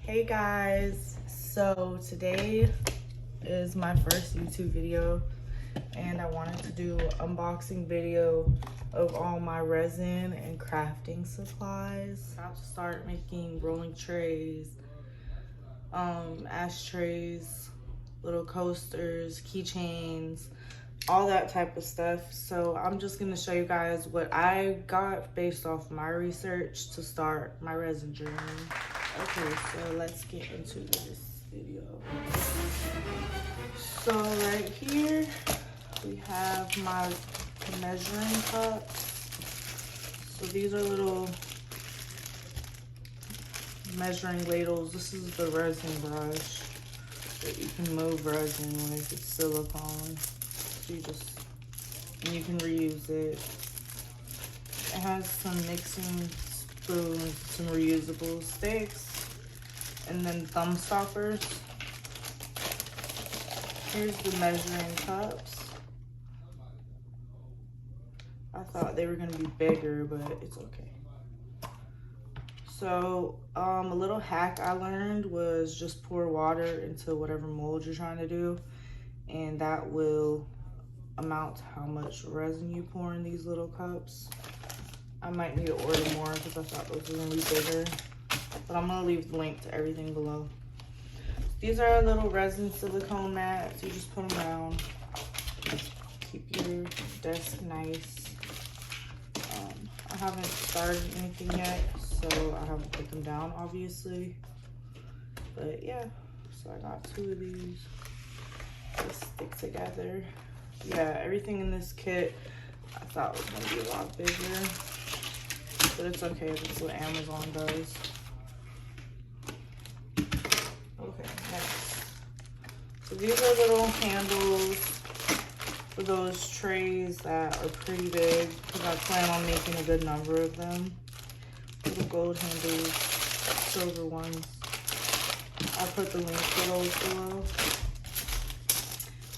Hey guys, so today is my first YouTube video and I wanted to do an unboxing video of all my resin and crafting supplies. I'm about to start making rolling trays, ashtrays, little coasters, keychains, all that type of stuff. So I'm just gonna show you guys what I got based off my research to start my resin journey. Okay, so let's get into this video. So right here, we have my measuring cups. So these are little measuring ladles. This is the resin brush that you can move resin with. It's silicone. So you can reuse it. It has some mixing spoons, some reusable sticks, and then thumb stoppers. Here's the measuring cups. I thought they were gonna be bigger, but it's okay. So a little hack I learned was just pour water into whatever mold you're trying to do, and that will amount to how much resin you pour in these little cups. I might need to order more because I thought those were gonna be bigger, but I'm gonna leave the link to everything below. These are little resin silicone mats. You just put them down. Keep your desk nice. I haven't started anything yet, so I haven't put them down, obviously. But yeah, so I got 2 of these. They stick together. Yeah, everything in this kit I thought was gonna be a lot bigger, but it's okay. That's what Amazon does. Okay, next. So these are little handles for those trays that are pretty big because I plan on making a good number of them. Little gold handles, silver ones. I'll put the link for those below.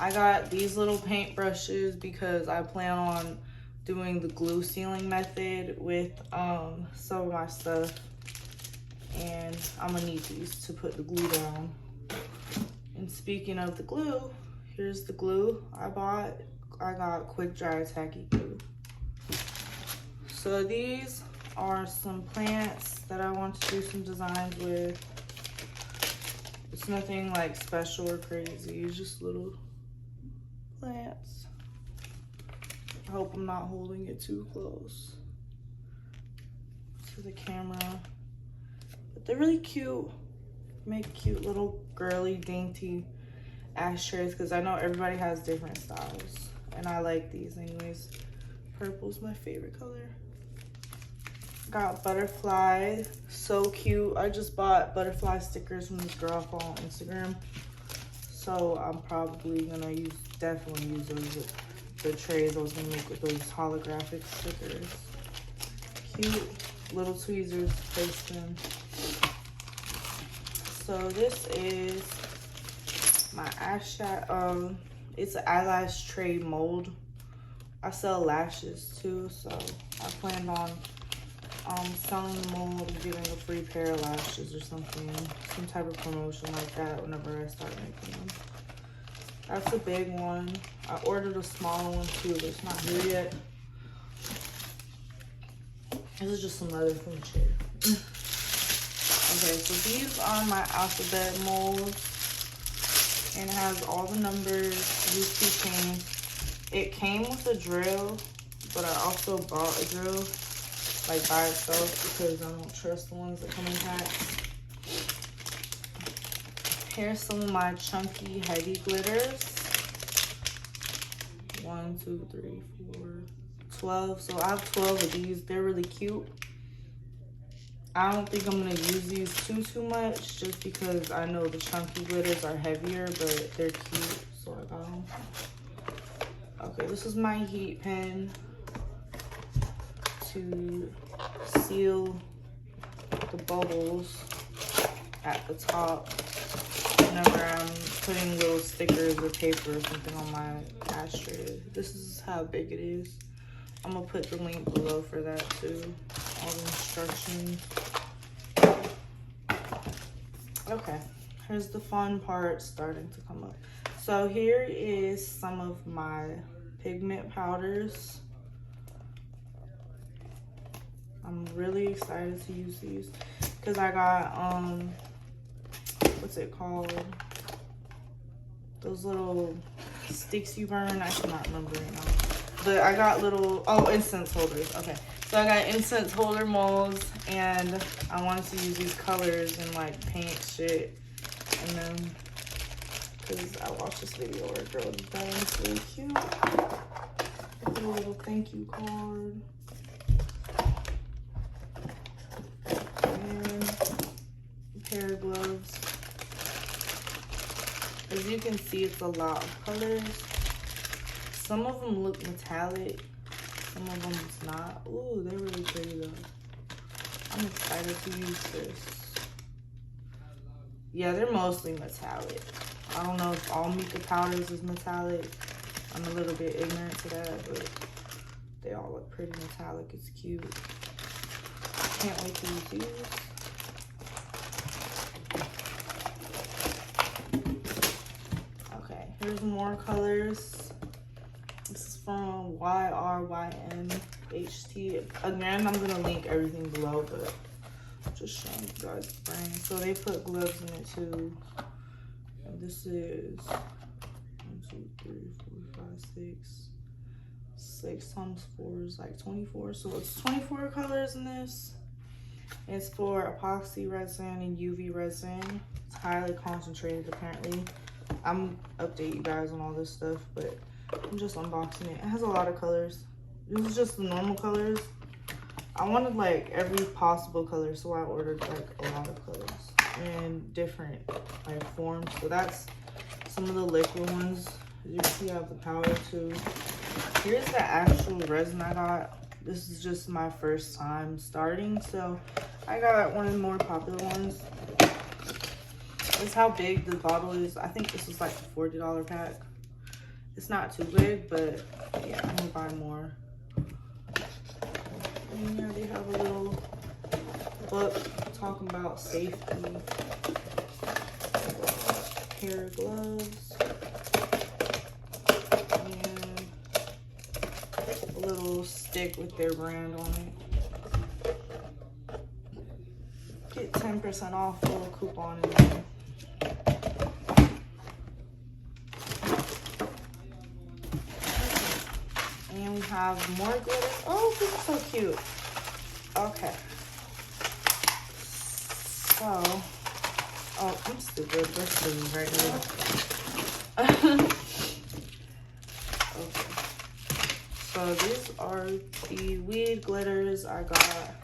I got these little paintbrushes because I plan on doing the glue sealing method with some of my stuff, and I'm gonna need these to put the glue down. And speaking of the glue, here's the glue I bought. I got quick dry Tacky glue. So these are some plants that I want to do some designs with. It's nothing like special or crazy, it's just little plants. I hope I'm not holding it too close to the camera, but they're really cute. Make cute little girly dainty ashtrays because I know everybody has different styles, and I like these anyways. Purple's my favorite color. Got butterfly, so cute. I just bought butterfly stickers from this girl I follow on Instagram, so I'm probably gonna definitely use those with the trays I was gonna make with those holographic stickers. Cute little tweezers to place them. So this is my eyeshadow. It's an eyelash tray mold. I sell lashes too, so I planned on selling the mold and giving a free pair of lashes or something, some type of promotion like that whenever I start making them. That's a big one. I ordered a smaller one too, but it's not here yet. This is just some leather from the chair. Okay, so these are my alphabet molds, and it has all the numbers, these keychains. It came with a drill, but I also bought a drill, like by itself, because I don't trust the ones that come in packs. Here's some of my chunky heavy glitters. 1, 2, 3, 4, 12. So I have 12 of these. They're really cute. I don't think I'm gonna use these too much, just because I know the chunky glitters are heavier, but they're cute, so I got them. Okay, this is my heat pen to seal the bubbles at the top whenever I'm putting little stickers or paper or something on my ashtray. This is how big it is. I'm gonna put the link below for that too, all the instructions. Okay, here's the fun part starting to come up. So here is some of my pigment powders. I'm really excited to use these because I got what's it called, those little sticks you burn. I cannot remember right now, but I got little, oh, incense holders. Okay, so I got incense holder molds, and I wanted to use these colors and like paint shit in them because I watched this video where a girl did that and it's really cute. With a little thank you card. And a pair of gloves. As you can see, it's a lot of colors. Some of them look metallic, some of them it's not. Ooh, they're really pretty though. I'm excited to use this. Yeah, they're mostly metallic. I don't know if all Mika powders is metallic. I'm a little bit ignorant to that, but they all look pretty metallic. It's cute. Can't wait to use these. Okay, here's more colors. This is from YRYMHT. Again, I'm gonna link everything below, but I'm just showing you guys the brand. So they put gloves in it too. And this is 1, 2, 3, 4, 5, 6. 6 times 4 is like 24. So it's 24 colors in this. It's for epoxy resin and UV resin. It's highly concentrated apparently. I'm update you guys on all this stuff, but I'm just unboxing it. It has a lot of colors. This is just the normal colors. I wanted like every possible color, so I ordered like a lot of colors and different like forms. So that's some of the liquid ones. As you can see, I have the powder too. Here's the actual resin I got. This is just my first time starting, so I got one of the more popular ones. This is how big the bottle is. I think this was like a $40 pack. It's not too big, but yeah, I'm gonna buy more. And yeah, they have a little book talking about safety. A pair of gloves. And a little stick with their brand on it. Get 10% off, little coupon in there. And we have more glitter. Oh, this is so cute. Okay. So, oh, I'm stupid. Let's do this right here. Okay. So these are the weed glitters I got.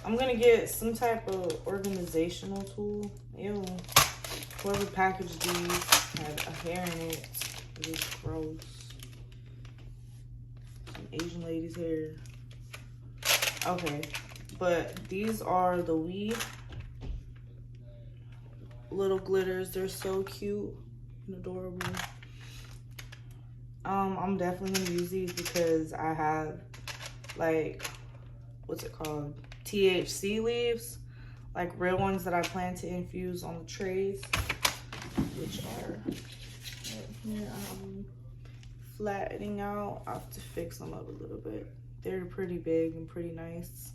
I'm gonna get some type of organizational tool. Ew. Whoever packaged these had a hair in it. It is gross. Asian lady's hair. Okay, but these are the weed little glitters. They're so cute and adorable. I'm definitely gonna use these because I have like, what's it called, THC leaves, like real ones that I plan to infuse on the trays, which are right here. Flattening out. I have to fix them up a little bit. They're pretty big and pretty nice.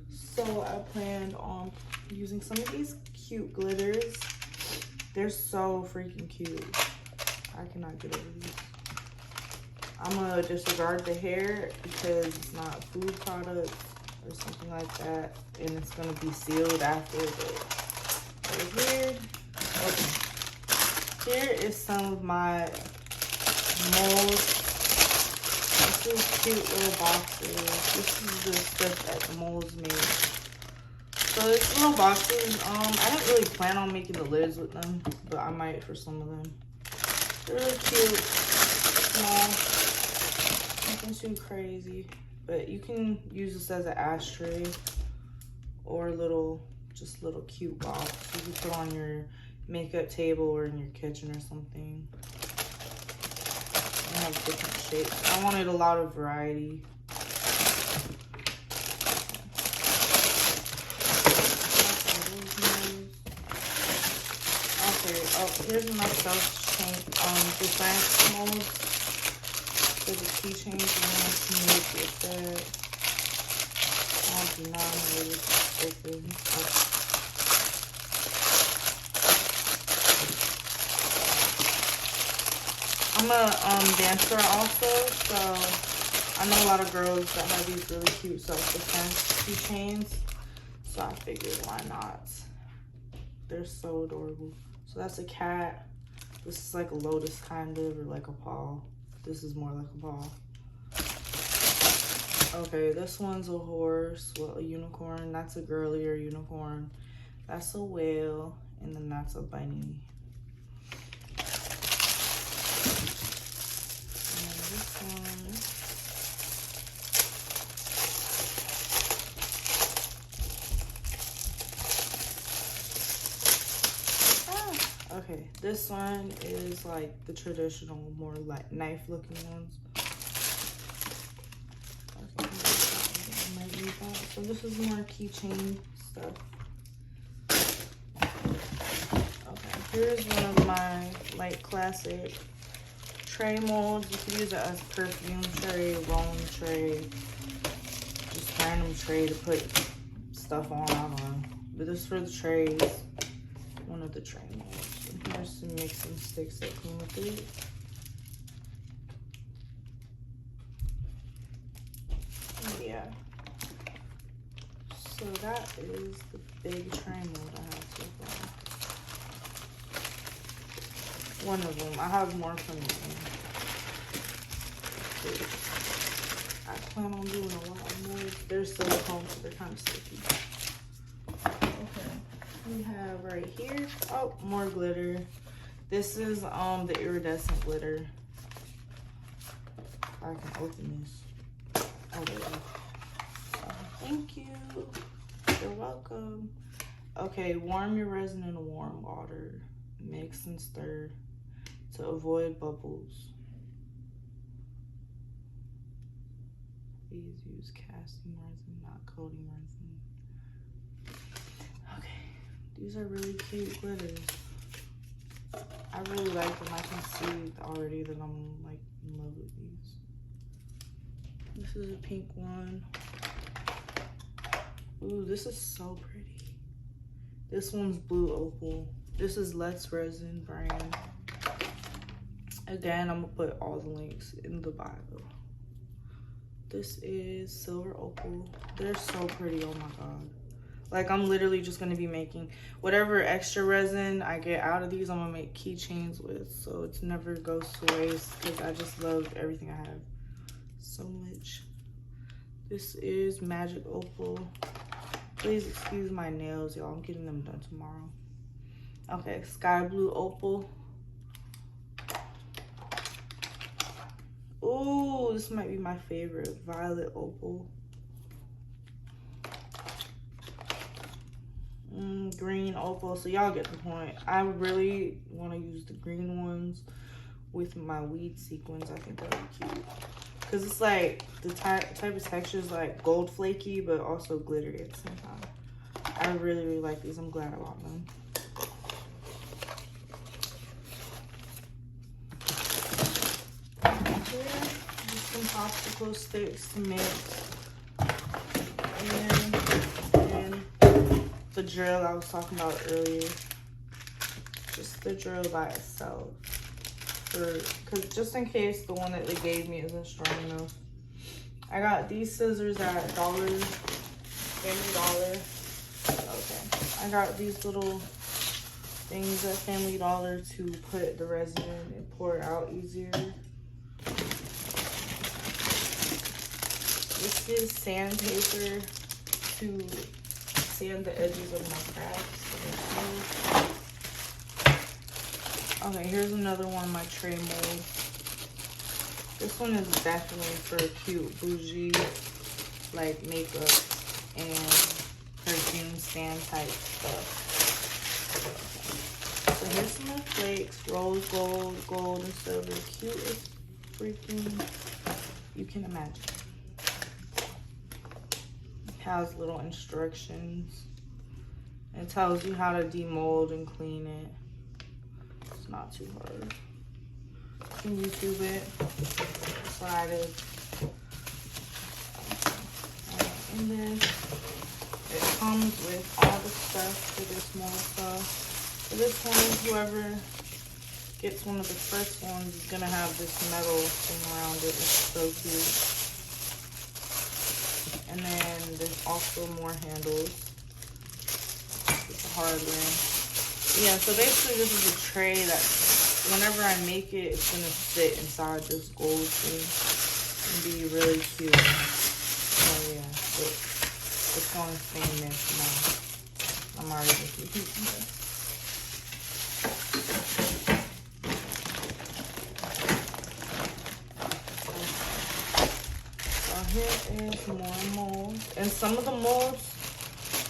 So I planned on using some of these cute glitters. They're so freaking cute. I cannot get over these. I'm gonna disregard the hair because it's not a food product or something like that, and it's gonna be sealed after, but that was weird. Okay. Here is some of my molds. This is cute little boxes. This is the stuff that the molds made. So it's little boxes. I didn't really plan on making the lids with them, but I might for some of them. They're really cute, small, nothing too crazy. But you can use this as an ashtray or just little cute box you can put on your makeup table or in your kitchen or something. They have different shapes. I wanted a lot of variety. Okay, oh, here's my self-chain, design molds for the keychains I want to make with that. I do not know where this opens. I'm a dancer also, so I know a lot of girls that have these really cute self-defense keychains. So I figured, why not? They're so adorable. So that's a cat. This is like a lotus kind of, or like a paw. This is more like a paw. Okay, this one's a horse, well, a unicorn. That's a girlier unicorn. That's a whale, and then that's a bunny. And then this one. Okay, this one is like the traditional, more like knife-looking ones. Okay, I might need that. So this is more keychain stuff. Okay, here's one of my like classic tray molds. You can use it as perfume tray, rolling tray, just random tray to put stuff on. I don't know. But this is for the trays. One of the tray molds. Here's some mixing sticks that come with it. Yeah. So that is the big tray mold I have so far. One of them. I have more coming in. I plan on doing a lot more. They're silicone, so they're kind of sticky. We have right here, oh, more glitter. This is the iridescent glitter. I can open this. Oh, there we go. Thank you. You're welcome. Okay, warm your resin in warm water. Mix and stir to avoid bubbles. Please use casting resin, not coating resin. These are really cute glitters. I really like them. I can see already that I'm like in love with these. This is a pink one. Ooh, this is so pretty. This one's blue opal. This is Let's Resin brand. Again, I'm gonna put all the links in the bio. This is silver opal. They're so pretty, oh my god. Like, I'm literally just gonna be making whatever extra resin I get out of these, I'm gonna make keychains with, so it never goes to waste, because I just love everything I have so much. This is Magic Opal. Please excuse my nails, y'all. I'm getting them done tomorrow. Okay, Sky Blue Opal. Ooh, this might be my favorite. Violet Opal. Green opal, so y'all get the point. I really want to use the green ones with my weed sequins. I think that would be cute because it's like the type of texture is like gold flaky but also glittery at the same time. I really like these. I'm glad I bought them. Here, just some popsicle sticks to mix, and the drill I was talking about earlier. Just the drill by itself. Because just in case the one that they gave me isn't strong enough. I got these scissors at Family Dollar. Okay. I got these little things at Family Dollar to put the resin in and pour it out easier. This is sandpaper to sand the edges of my crafts. Okay, here's another one of my tray molds. This one is definitely for cute bougie like makeup and perfume stand type stuff. So here's some more flakes, rose gold, gold and silver, cute as freaking you can imagine. Has little instructions. It tells you how to demold and clean it. not too hard. You can YouTube it. That's what I did. And then it comes with all the stuff for this more stuff. For this one, whoever gets one of the first ones is gonna have this metal thing around it. It's so cute. And then there's also more handles. It's a hardware. Yeah, so basically this is a tray that whenever I make it, it's gonna sit inside this gold thing and be really cute. So yeah, it's going to stay in there for now. I'm already making it. Here is more molds, and some of the molds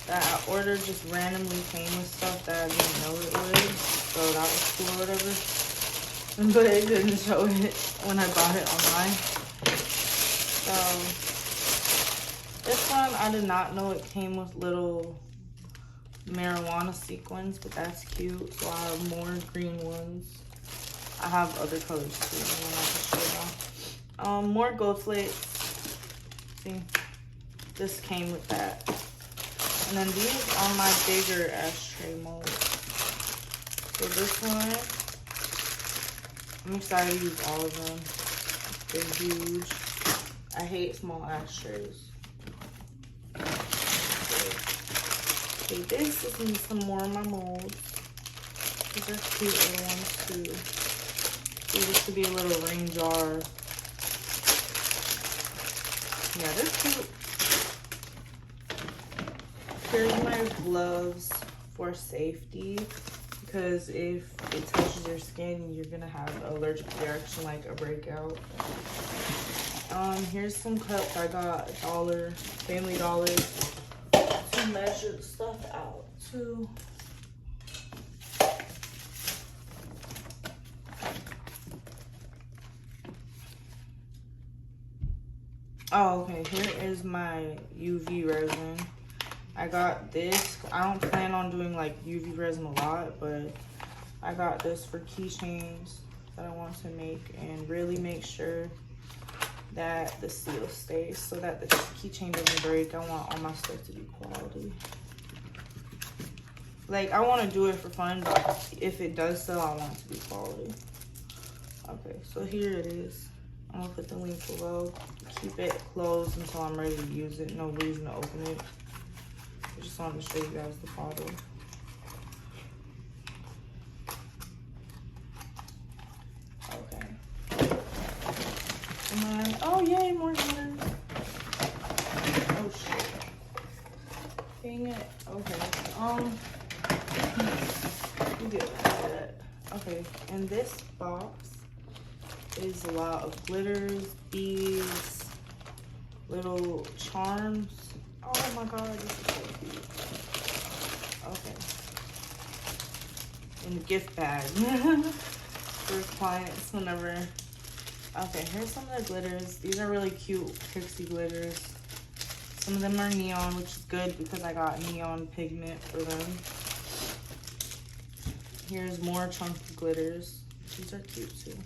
that I ordered just randomly came with stuff that I didn't know it would, so that was cool or whatever, but it didn't show it when I bought it online. So this one, I did not know it came with little marijuana sequins, but that's cute. So I have more green ones. I have other colors too, and I can show y'all. More gold flakes. See, this came with that. And then these are my bigger ashtray molds. So this one, I'm excited to use all of them. They're huge. I hate small ashtrays. Okay, this is some more of my molds. These are cute little ones too. See, this could be a little ring jar. Yeah, they're cute. Here's my gloves for safety, because if it touches your skin, you're gonna have an allergic reaction like a breakout. Here's some cups I got at Family Dollar, to measure the stuff out too. Oh, okay, here is my UV resin. I got this. I don't plan on doing like UV resin a lot, but I got this for keychains that I want to make and really make sure that the seal stays so that the keychain doesn't break. I want all my stuff to be quality. Like, I want to do it for fun, but if it does sell, I want it to be quality. Okay, so here it is. I'm gonna put the link below. Keep it closed until I'm ready to use it. No reason to open it. I just wanted to show you guys the bottle. Okay. And then, oh yay, more glitter. Oh shit. Dang it. Okay. You get that. Okay, and this box is a lot of glitters, beads, little charms. Oh my god, this is so cute. Okay. In the gift bag for clients whenever. Okay, here's some of the glitters. These are really cute pixie glitters. Some of them are neon, which is good because I got neon pigment for them. Here's more chunky glitters. These are cute too.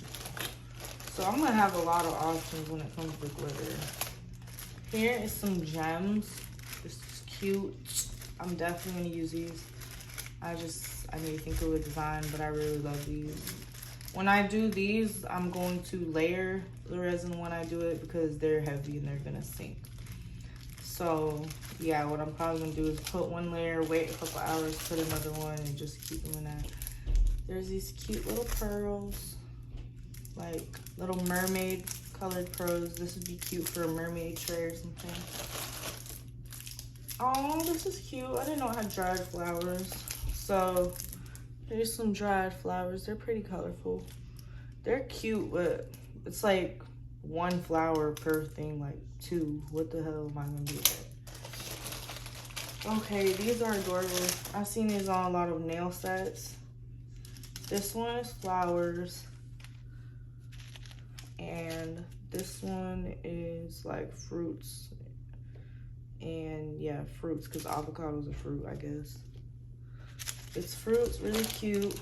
So I'm gonna have a lot of options when it comes to glitter. Here is some gems. This is cute. I'm definitely gonna use these. I need to think of a design, but I really love these. When I do these, I'm going to layer the resin when I do it because they're heavy and they're gonna sink. So yeah, what I'm probably gonna do is put one layer, wait a couple hours, put another one, and just keep them in that. There's these cute little pearls, like little mermaid colored pearls. This would be cute for a mermaid tray or something. Oh, this is cute. I didn't know it had dried flowers. So here's some dried flowers. They're pretty colorful. They're cute, but it's like one flower per thing, like two. What the hell am I gonna do with that? Okay, these are adorable. I've seen these on a lot of nail sets. This one is flowers. And this one is like fruits. And yeah, fruits, because avocado is a fruit, I guess. It's fruits, really cute.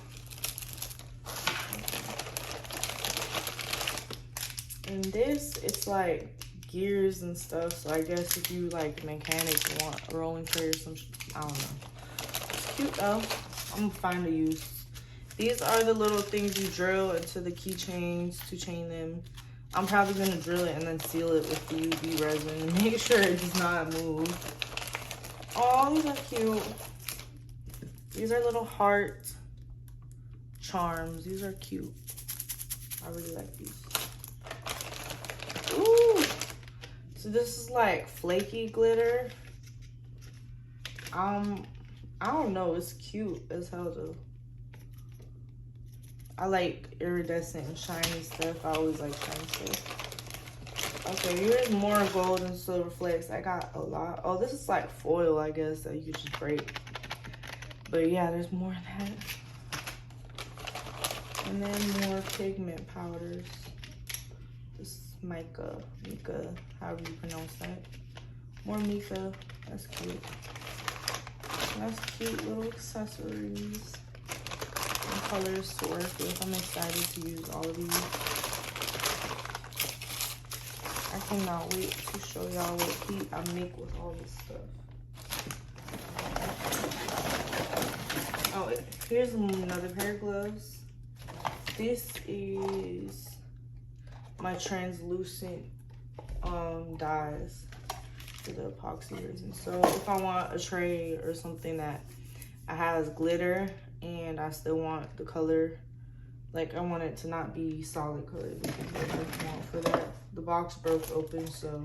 And this, it's like gears and stuff. So I guess if you like mechanics want a rolling tray or some, I don't know. It's cute though. I'm gonna find a use. These are the little things you drill into the keychains to chain them. I'm probably gonna drill it and then seal it with the UV resin and make sure it does not move. Oh, these are cute. These are little heart charms. These are cute. I really like these. Ooh. So this is like flaky glitter. I don't know. It's cute as hell though. I like iridescent and shiny stuff. I always like shiny stuff. Okay, here's more gold and silver flakes. I got a lot. Oh, this is like foil, I guess, that you could just break. But yeah, there's more of that. And then more pigment powders. This is mica, however you pronounce that. More mica. That's cute. That's cute little accessories. Colors to work with. I'm excited to use all of these. I cannot wait to show y'all what heat I make with all this stuff. Oh, here's another pair of gloves. This is my translucent dyes for the epoxy resin. So if I want a tray or something that has glitter and I still want the color, like I want it to not be solid color because I don't want for that. The box broke open, so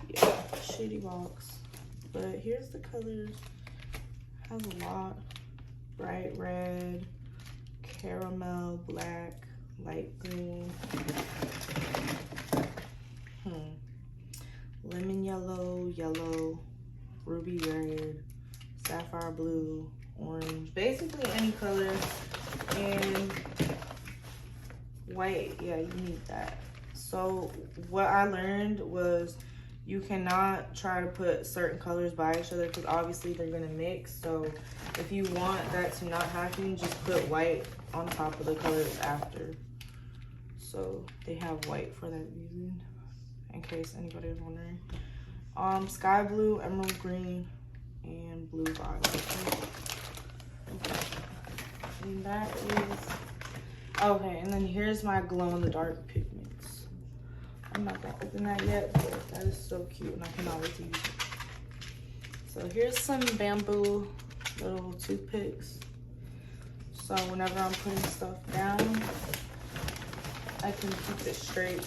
yeah, shitty box. But here's the colors. Has a lot. Bright red, caramel, black, light green, lemon yellow, ruby red, sapphire blue, orange, basically any color. And white, yeah, you need that. So what I learned was you cannot try to put certain colors by each other because obviously they're gonna mix. So if you want that to not happen, just put white on top of the colors after. So they have white for that reason, in case anybody was wondering. Sky blue, emerald green, and blue violet. Okay. And that is okay. And then here's my glow-in-the-dark pigments. I'm not gonna open that yet, but that is so cute, and I cannot wait to use it. So here's some bamboo little toothpicks. So whenever I'm putting stuff down, I can keep it straight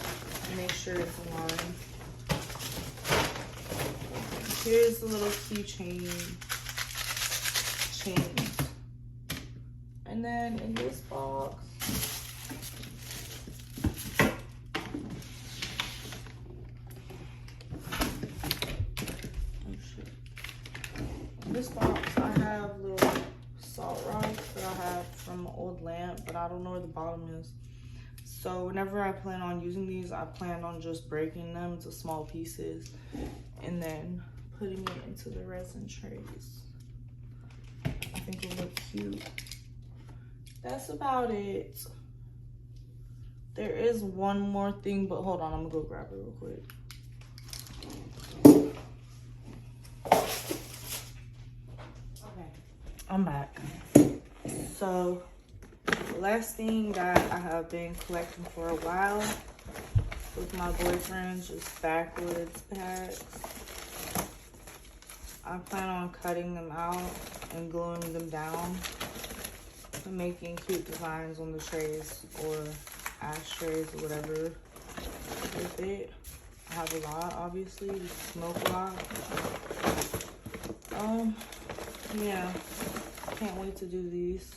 and make sure it's aligned. Here's the little keychain chains. And then in this box, I have little salt rocks that I have from an old lamp, but I don't know where the bottom is. So whenever I plan on using these, I plan on just breaking them into small pieces and then putting it into the resin trays. I think it'll look cute. That's about it. There is one more thing, but hold on, I'm gonna go grab it real quick. I'm back. So the last thing that I have been collecting for a while with my boyfriend, just backwoods packs. I plan on cutting them out and gluing them down and making cute designs on the trays or ashtrays or whatever with it. I have a lot, obviously. We smoke a lot. Yeah. Can't wait to do these.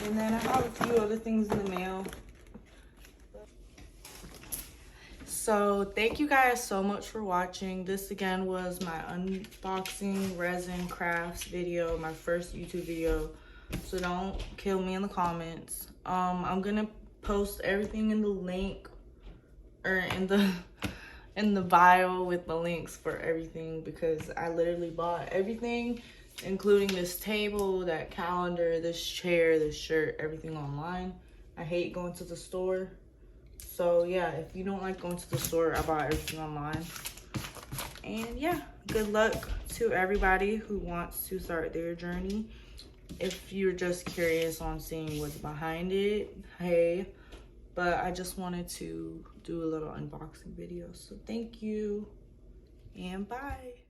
And then I have a few other things in the mail. So thank you guys so much for watching. This again was my unboxing resin crafts video, my first YouTube video. So don't kill me in the comments. I'm gonna post everything in the link or in the bio with the links for everything because I literally bought everything, including this table, that calendar, this chair, this shirt, everything online. I hate going to the store, So yeah, if you don't like going to the store, I bought everything online. And yeah, good luck to everybody who wants to start their journey. If you're just curious on seeing what's behind it, hey, but I just wanted to do a little unboxing video. So thank you and bye.